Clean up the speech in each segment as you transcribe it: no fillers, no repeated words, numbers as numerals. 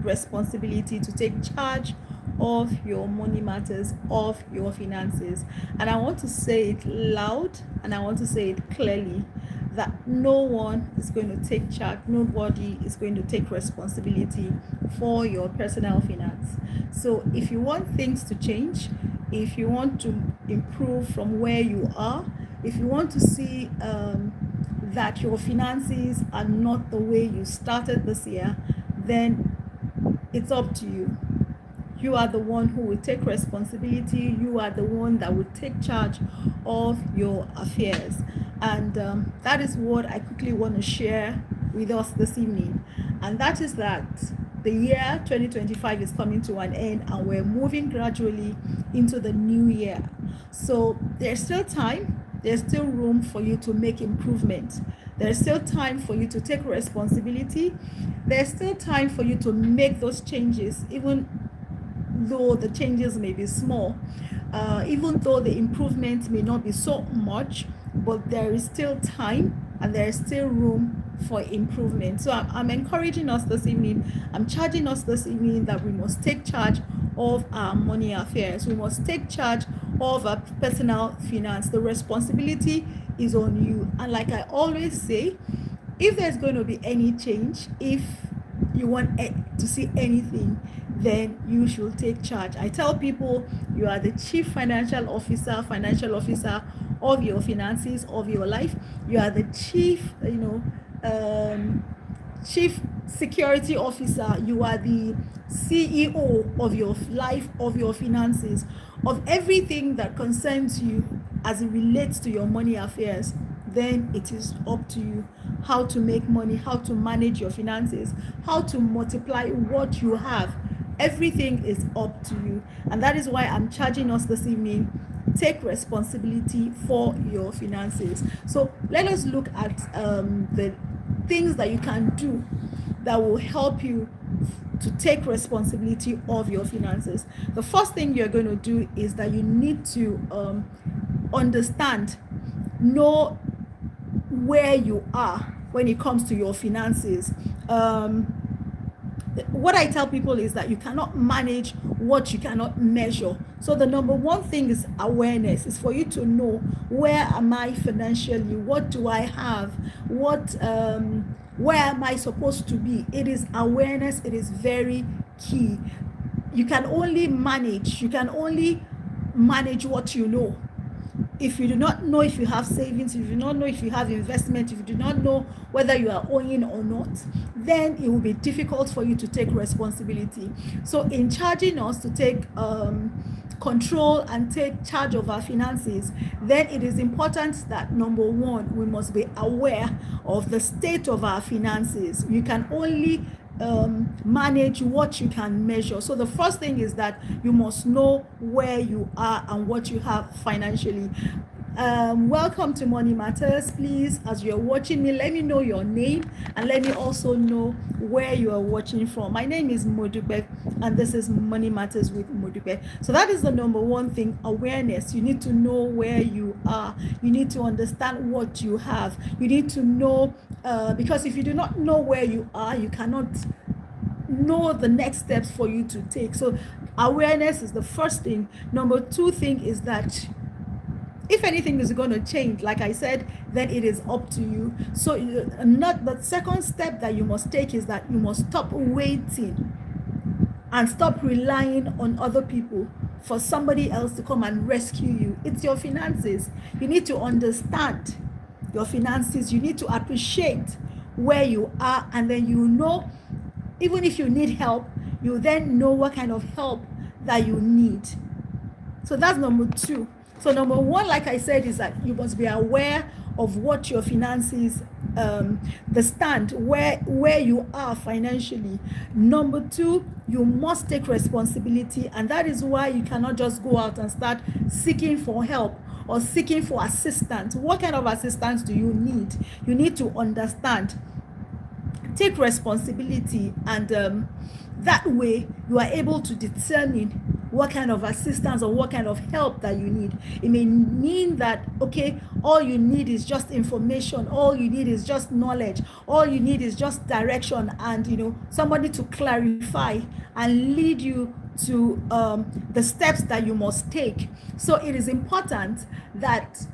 responsibility to take charge of your money matters, of your finances. And I want to say it loud and I want to say it clearly that no one is going to take charge, nobody is going to take responsibility for your personal finance. So if you want things to change, if you want to improve from where you are, if you want to see that your finances are not the way you started this year, then it's up to you. You are the one who will take responsibility. You are the one that will take charge of your affairs. And that is what I quickly want to share with us this evening. And that is that the year 2025 is coming to an end and we're moving gradually into the new year. So there's still time. There's still room for you to make improvements. There's still time for you to take responsibility. There's still time for you to make those changes, even though the changes may be small, even though the improvement may not be so much, but there is still time and there is still room for improvement. So I'm encouraging us this evening, I'm charging us this evening that we must take charge of our money affairs. We must take charge of our personal finance. The responsibility is on you. And like I always say, if there's going to be any change, if you want to see anything, then you should take charge. I tell people you are the chief financial officer of your finances, of your life. You are the chief, chief security officer. You are the CEO of your life, of your finances, of everything that concerns you as it relates to your money affairs. Then it is up to you how to make money, how to manage your finances, how to multiply what you have. Everything is up to you. And that is why I'm charging us this evening. Take responsibility for your finances. So let us look at the things that you can do that will help you to take responsibility of your finances. The first thing you're going to do is that you need to understand, know where you are when it comes to your finances. What I tell people is that you cannot manage what you cannot measure. So the number one thing is awareness. It's for you to know, where am I financially? What do I have? Where am I supposed to be? It is awareness. It is very key. You can only manage what you know. If you do not know if you have savings, if you do not know if you have investment, if you do not know whether you are owing or not, then it will be difficult for you to take responsibility. So in charging us to take control and take charge of our finances, then it is important that number one, we must be aware of the state of our finances. You can only manage what you can measure. So the first thing is that you must know where you are and what you have financially. Welcome to Money Matters. Please, as you're watching me, let me know your name and let me also know where you are watching from. My name is Modupe and this is Money Matters with Modupe. So that is the number one thing, awareness. You need to know where you are. You need to understand what you have. You need to know, because if you do not know where you are, you cannot know the next steps for you to take. So awareness is the first thing. Number two thing is that if anything is going to change, like I said, then it is up to you. So not the second step that you must take is that you must stop waiting and stop relying on other people for somebody else to come and rescue you. It's your finances. You need to understand your finances. You need to appreciate where you are, and then you know, even if you need help, you then know what kind of help that you need. So that's number two. So number one, like I said, is that you must be aware of what your finances, the stand, where you are financially. Number two, you must take responsibility, and that is why you cannot just go out and start seeking for help or seeking for assistance. What kind of assistance do you need? You need to understand, take responsibility, and that way you are able to determine what kind of assistance or what kind of help that you need. It may mean that, okay, all you need is just information, all you need is just knowledge, all you need is just direction, and somebody to clarify and lead you to the steps that you must take. So it is important that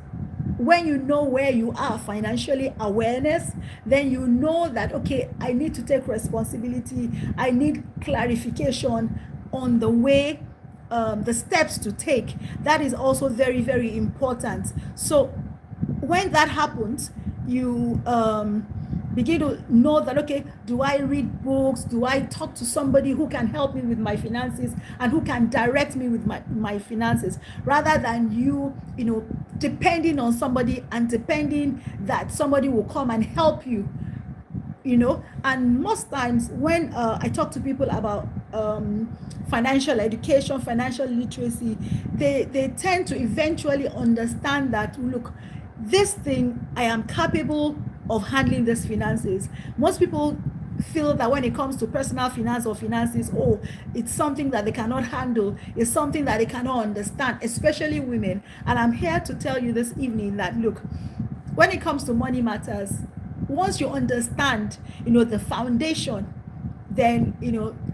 when you know where you are financially, awareness, then you know that, okay, I need to take responsibility, I need clarification on the way, the steps to take. That is also very, very important. So when that happens, you begin to know that, okay, do I read books? Do I talk to somebody who can help me with my finances and who can direct me with my finances, rather than you depending on somebody and depending that somebody will come and help you. And most times when I talk to people about financial education, financial literacy, they tend to eventually understand that, look, this thing, I am capable of handling these finances. Most people feel that when it comes to personal finance or finances, it's something that they cannot handle, it's something that they cannot understand, especially women. And I'm here to tell you this evening that, look, when it comes to money matters, once you understand the foundation, then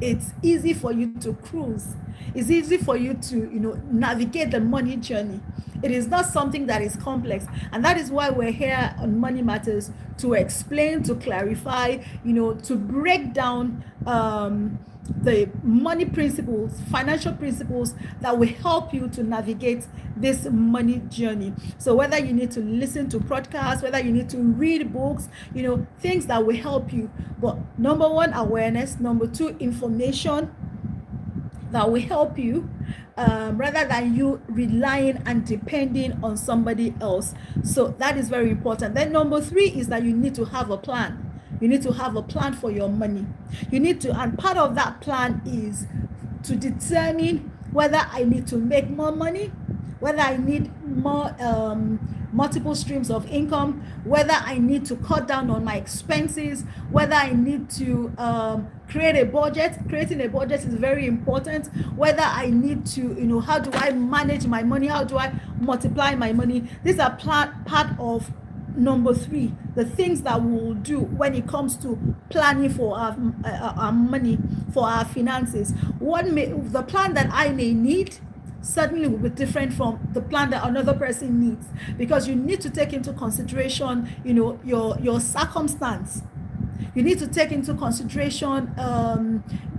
it's easy for you to cruise. It's easy for you to navigate the money journey. It is not something that is complex, and that is why we're here on Money Matters, to explain, to clarify, to break down the money principles, financial principles that will help you to navigate this money journey. So whether you need to listen to podcasts, whether you need to read books, things that will help you. But number one, awareness. Number two, information that will help you, rather than you relying and depending on somebody else. So that is very important. Then number three is that you need to have a plan. You need to have a plan for your money. And part of that plan is to determine whether I need to make more money, whether I need more multiple streams of income, whether I need to cut down on my expenses, whether I need to create a budget. Creating a budget is very important. Whether I need to, how do I manage my money? How do I multiply my money? These are part of number three, the things that we will do when it comes to planning for our money, for our finances. The plan that I may need certainly will be different from the plan that another person needs, because you need to take into consideration your circumstance. You need to take into consideration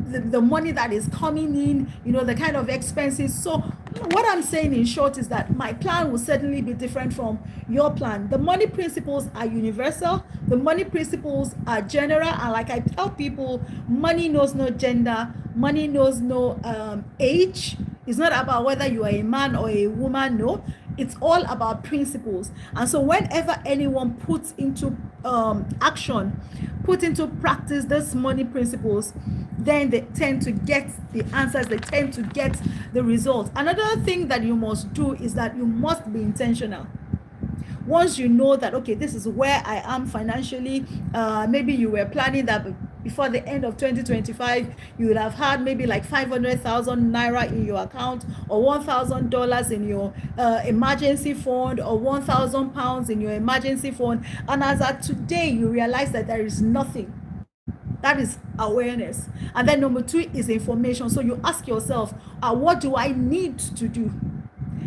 the money that is coming in, the kind of expenses. So what I'm saying in short is that my plan will certainly be different from your plan. The money principles are universal. The money principles are general. And like I tell people, money knows no gender. Money knows no age. It's not about whether you are a man or a woman. No, it's all about principles. And so whenever anyone puts into action, put into practice these money principles, then they tend to get the answers, they tend to get the results. Another thing that you must do is that you must be intentional. Once you know that, okay, this is where I am financially, maybe you were planning that before the end of 2025, you would have had maybe like 500,000 naira in your account, or $1,000 in your emergency fund, or 1,000 pounds in your emergency fund. And as of today, you realize that there is nothing. That is awareness. And then number two is information. So you ask yourself, what do I need to do?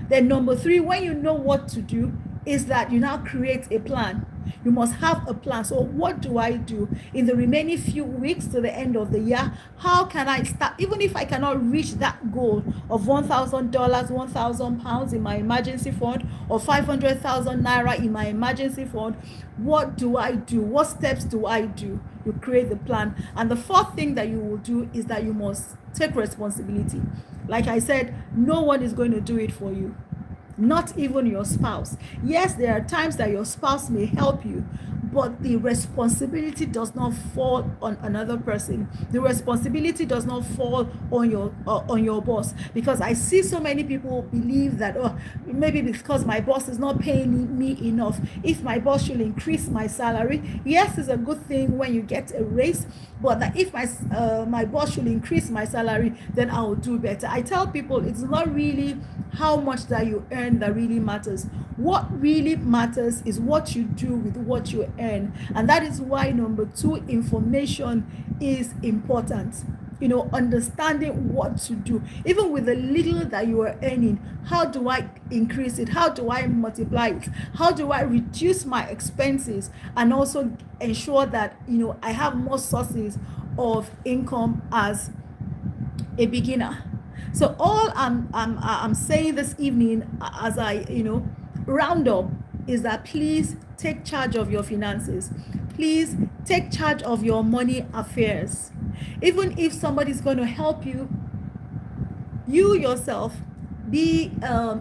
Then number three, when you know what to do, is that you now create a plan. You must have a plan. So what do I do in the remaining few weeks to the end of the year? How can I start? Even if I cannot reach that goal of $1,000, 1,000 pounds in my emergency fund, or 500,000 naira in my emergency fund, what do I do? What steps do I do? You create the plan. And the fourth thing that you will do is that you must take responsibility. Like I said, no one is going to do it for you. Not even your spouse. Yes, there are times that your spouse may help you, but the responsibility does not fall on another person. The responsibility does not fall on your boss, because I see so many people believe that, oh, maybe because my boss is not paying me enough, if my boss should increase my salary. Yes, it's a good thing when you get a raise, but that if my boss should increase my salary, then I will do better. I tell people it's not really how much that you earn that really matters. What really matters is what you do with what you earn. And that is why number 2, information is important. Understanding what to do, even with the little that you are earning. How do I increase it? How do I multiply it? How do I reduce my expenses and also ensure that I have more sources of income as a beginner? So all I'm saying this evening, as I round up, is that please take charge of your finances. Please take charge of your money affairs. Even if somebody's going to help you, you yourself be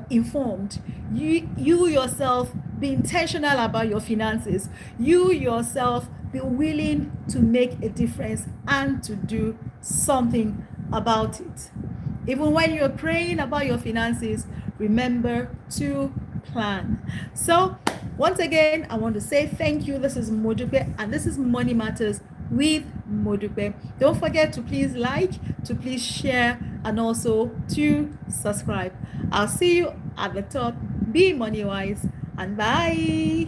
informed. You yourself be intentional about your finances. You yourself be willing to make a difference and to do something about it. Even when you're praying about your finances, remember to plan. So once again, I want to say thank you. This is Modupe, and this is Money Matters with Modupe. Don't forget to please like, to please share, and also to subscribe. I'll see you at the top. Be money wise, and bye.